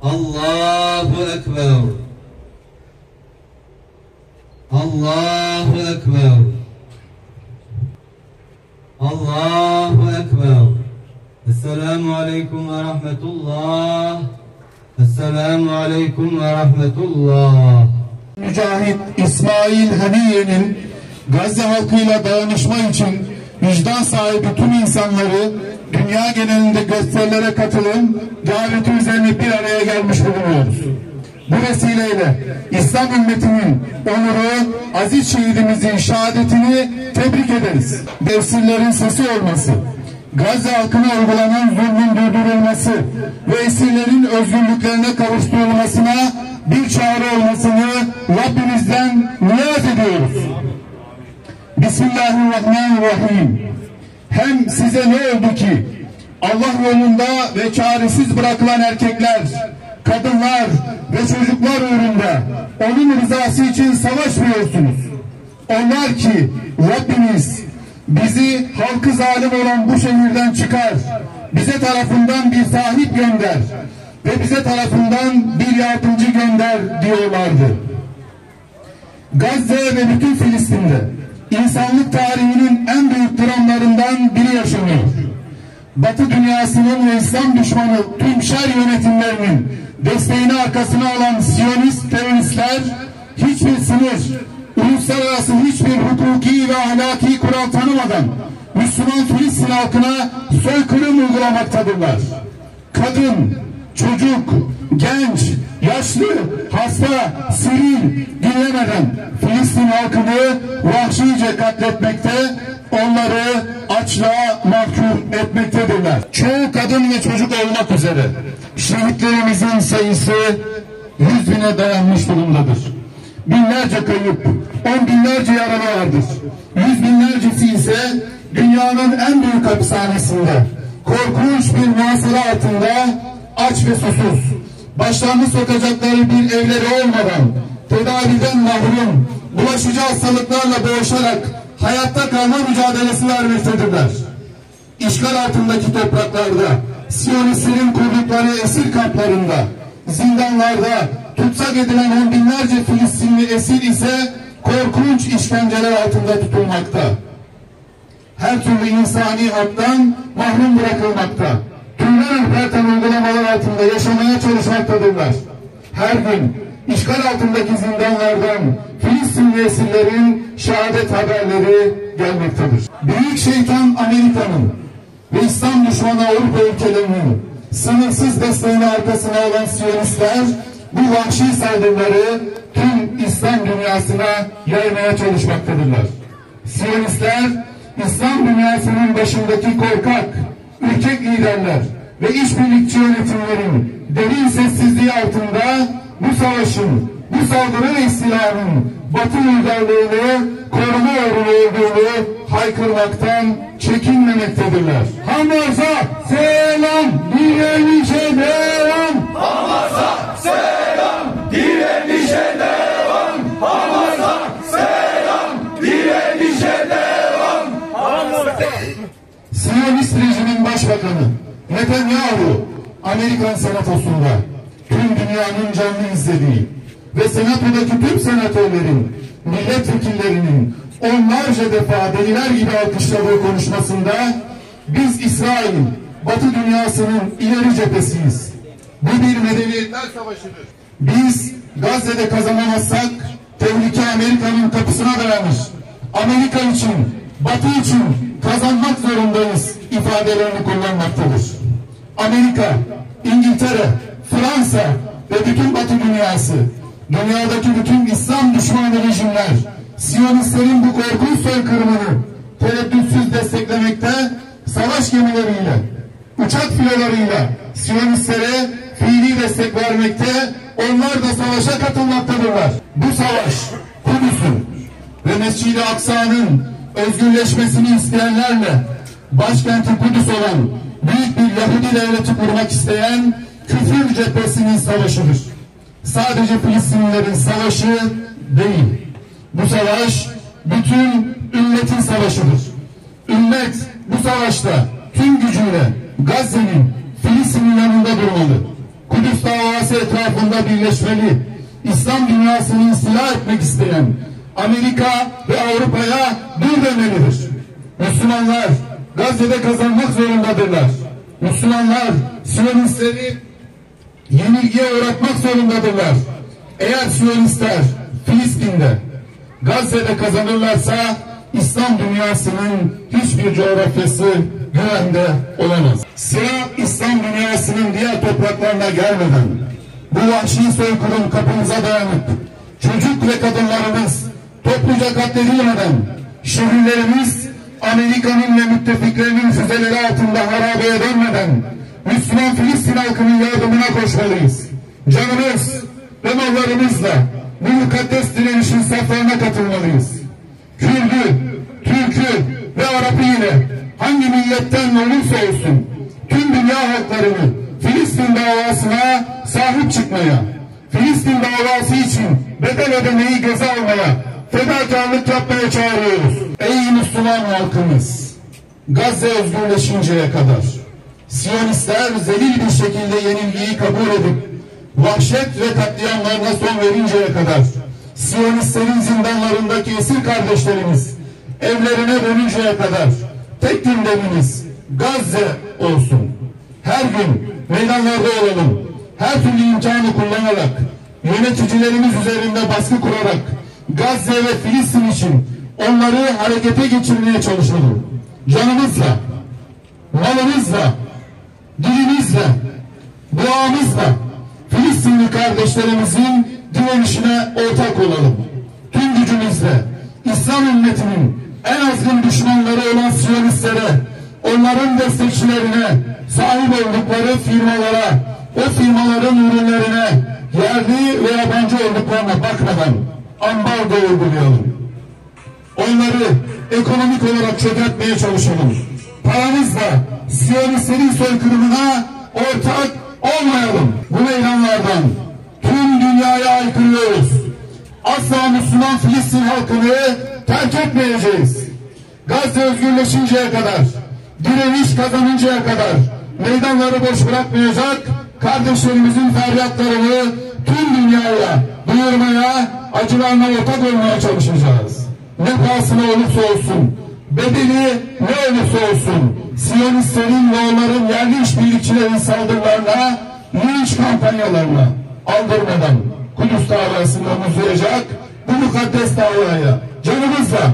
Allahu Ekber. Allahu Ekber. Allahu Ekber. Esselamu Aleyküm ve Rahmetullah. Esselamu Aleyküm ve Rahmetullah. Mücahit İsmail Haniye'nin Gazze halkıyla dayanışma için vicdan sahibi tüm insanları dünya genelinde gösterilere katılım daveti üzerine bir araya gelmiş bulunuyoruz. Bu vesileyle İslam ümmetinin onuru, aziz şehidimizin şehadetini tebrik ederiz. Esirlerin sesi olması, Gazze halkına uygulanan zulmün durdurulması ve esirlerin özgürlüklerine kavuşturulmasına bir çağrı olmasını Rabbimizden niyaz ediyoruz. Bismillahirrahmanirrahim. Hem size ne oldu ki Allah yolunda ve çaresiz bırakılan erkekler, kadınlar ve çocuklar uğrunda onun rızası için savaşmıyorsunuz. Onlar ki Rabbimiz bizi halkı zalim olan bu şehirden çıkar, bize tarafından bir sahip gönder ve bize tarafından bir yardımcı gönder diyorlardı. Gazze ve bütün Filistin'de insanlık tarihinin en büyük dramlarından biri yaşanıyor. Batı dünyasının ve İslam düşmanı tüm şer yönetimlerinin desteğini arkasına alan Siyonist teröristler hiçbir sınır, uluslararası hiçbir hukuki ve ahlaki kural tanımadan Müslüman Filistin halkına soykırım uygulamaktadırlar. Kadın, çocuk, genç, yaşlı, hasta, sivil dinlemeden Filistin halkını vahşice katletmekte, onları açlığa mahkum etmektedirler. Çoğu kadın ve çocuk olmak üzere şehitlerimizin sayısı 100.000'e dayanmış durumdadır. Binlerce kayıp, 10 binlerce yaralı vardır. 100 binlercesi ise dünyanın en büyük hapishanesinde, korkunç bir muhasara altında, aç ve susuz, başlarını sokacakları bir evleri olmadan, tedaviden mahrum, bulaşıcı hastalıklarla boğuşarak hayatta kalma mücadelesi vermektedirler. İşgal altındaki topraklarda, Siyonistlerin kurdukları esir kamplarında, zindanlarda tutsak edilen on binlerce Filistinli esir ise korkunç işkenceler altında tutulmakta. Her türlü insani haktan mahrum bırakılmakta. Tümler ürperten uygulamalar altında yaşamaya çalışmaktadırlar. Her gün işgal altındaki zindanlardan Filistinli esirlerin şehadet haberleri gelmektedir. Büyük şeytan Amerika'nın ve İslam düşmanı Avrupa ülkelerinin sınırsız desteğini arkasına alan Siyonistler bu vahşi saldırıları tüm İslam dünyasına yaymaya çalışmaktadırlar. Siyonistler İslam dünyasının başındaki korkak, ürkek liderler ve işbirlikçi yönetimlerin derin sessizliği altında bu savaşın, bu saldırı ve istilanın Batı uygarlığını koruma uğruna olduğunu haykırmaktan çekinmemektedirler. Hamas'a selam, direnişe devam! Hamas'a selam, direnişe devam! Hamas'a selam, direnişe devam! Hamas'a... Siyonist rejimin başbakanı Netanyahu, Amerikan senatosunda tüm dünyanın canlı izlediği ve senatodaki tüm senatörlerin, milletvekillerinin onlarca defa deliler gibi alkışladığı konuşmasında biz İsrail, Batı dünyasının ileri cephesiyiz. Bu bir medeniyetler savaşıdır. Biz Gazze'de kazanamazsak tehlike Amerika'nın kapısına dayanır. Amerika için, Batı için kazanmak zorundayız ifadelerini kullanmaktadır. Amerika, İngiltere, Fransa ve bütün Batı dünyası, dünyadaki bütün İslam düşmanı rejimler, Siyonistlerin bu korkunç soykırımını tereddütsüz desteklemekte, savaş gemileriyle, uçak filolarıyla Siyonistlere fiili destek vermekte, onlar da savaşa katılmaktadırlar. Bu savaş, Kudüs'ün ve Mescid-i Aksa'nın özgürleşmesini isteyenlerle başkenti Kudüs olan büyük bir Yahudi devleti kurmak isteyen küfür cephesinin savaşıdır. Sadece Filistinlilerin savaşı değil. Bu savaş bütün ümmetin savaşıdır. Ümmet bu savaşta tüm gücüyle Gazze'nin, Filistin'in yanında durmalı. Kudüs davası altında birleşmeli. İslam dünyasını istila etmek isteyen Amerika ve Avrupa'ya dur demelidir. Müslümanlar Gazze'de kazanmak zorundadırlar. Müslümanlar Siyonistleri yenilgiye uğratmak zorundadırlar. Eğer Siyonistler Filistin'de, Gazze'de kazanırlarsa İslam dünyasının hiçbir coğrafyası güvende olamaz. Sıra İslam dünyasının diğer topraklarına gelmeden bu vahşi soykırım kapımıza dayanıp çocuk ve kadınlarımız topluca katledilmeden şehirlerimiz Amerika'nın ve müttefiklerinin füzeleri altında harabeye dönmeden Müslüman Filistin halkının yardımına koşmalıyız. Canımız ve mallarımızla bu mukaddes direnişin saflarına katılmalıyız. Kürdü, Türk'ü ve Arap'ı yine hangi milletten olursa olsun tüm dünya halklarını Filistin davasına sahip çıkmaya, Filistin davası için bedel ödemeyi göze almaya, fedakarlık yapmaya çağırıyoruz. Ey Müslüman halkımız! Gazze özgürleşinceye kadar Siyonistler zelil bir şekilde yenilgiyi kabul edip vahşet ve katliamlarına son verinceye kadar Siyonistlerin zindanlarındaki esir kardeşlerimiz evlerine dönünceye kadar tek gündemimiz Gazze olsun. Her gün meydanlarda olalım. Her türlü imkanı kullanarak, yöneticilerimiz üzerinde baskı kurarak Gazze ve Filistin için onları harekete geçirmeye çalışalım. Canımızla, malımızla, dilimizle, duamızla Filistinli kardeşlerimizin direnişine ortak olalım. Tüm gücümüzle İslam ümmetinin en azgın düşmanları olan Siyonistlere, onların destekçilerine, sahip oldukları firmalara, o firmaların ürünlerine yerli ve yabancı olduklarına bakmadan ambargo uygulayalım. Onları ekonomik olarak çökertmeye çalışalım. Paramızla Siyonistlerin soykırımına ortak olmayalım. Bu meydanlardan tüm dünyaya aykırıyoruz. Asla Müslüman Filistin halkını terk etmeyeceğiz. Gazze özgürleşinceye kadar, direniş kazanıncaya kadar meydanları boş bırakmayacak, kardeşlerimizin feryatlarını tüm dünyaya duyurmaya, acılarına ortak olmaya çalışacağız. Ne pahasına olursa olsun, bedeli ne olursa olsun, Siyonistlerin ve onların yerli işbirlikçilerin saldırılarına, linç kampanyalarına aldırmadan Kudüs davasını omuzlayacak, bu mukaddes davaya canımızla,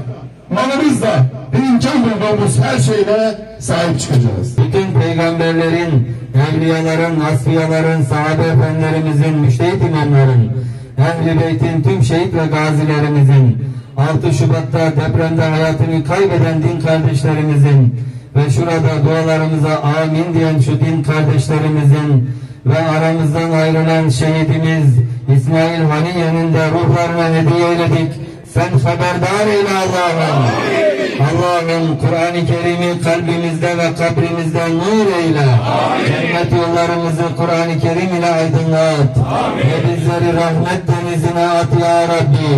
malımızla ve imkan bulduğumuz her şeyle sahip çıkacağız. Bütün peygamberlerin, evliyaların, asfiyaların, sahabe efendilerimizin, müştehit imamların, Ehl-i Beyt'in tüm şehit ve gazilerimizin, 6 Şubat'ta depremde hayatını kaybeden din kardeşlerimizin ve şurada dualarımıza amin diyen şu din kardeşlerimizin ve aramızdan ayrılan şehidimiz İsmail Haniye'nin de ruhlarına hediye eyledik. Sen haberdar eyle Allah'ım. Allah'ım Kur'an-ı Kerim'i kalbimizde ve kabrimizde nur eyle. Cennet yollarımızı Kur'an-ı Kerim ile aydınlat. Ve bizleri rahmet denizine at ya Rabbi.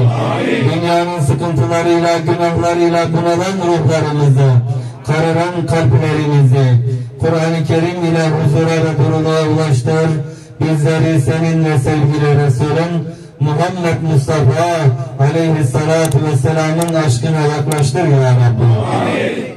Dünyanın sıkıntılarıyla, günahlarıyla bunalan ruhlarımızı, kararan kalplerimizi Kur'an-ı Kerim ile huzura ve duruluğa ulaştır. Bizleri seninle sevgili Resulün Muhammed Mustafa aleyhissalatu vesselamın aşkına yaklaştır ya Rabbi. Amin.